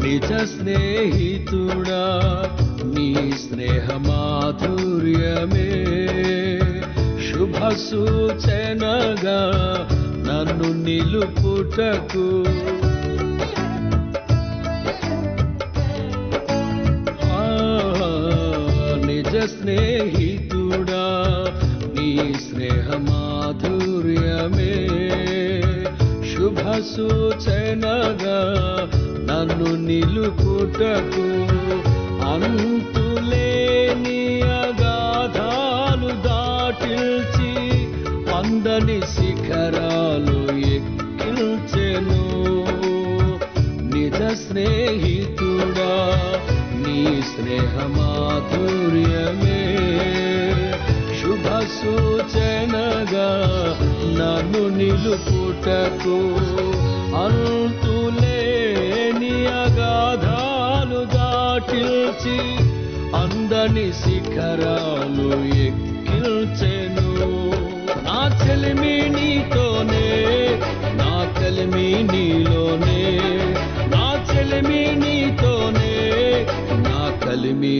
నిజ స్నేహితుడా నీ స్నేహ మాధుర్యమే శుభ సూచనగా నన్ను నిలుపుటకు నిజ స్నేహితుడా నీ స్నేహ మాధుర్యమే శుభ సూచనగా నన్ను నిలుపుటకు అంతులేని అగాధాలు దాటిల్చి అందని శిఖరాలు ఎక్కిల్చెను నిజ స్నేహితుడా నీ స్నేహ మాధుర్యమే శుభ సూచనగా నన్ను నిలుపుటకు అంతులేని అగాధాలు దాటిల్చి అందని శిఖరాలు ఎక్కిల్చెను నా చెలిమి నీతోనే నా కలిమి నీలోనే నా చెలిమి నీతోనే నా కలిమి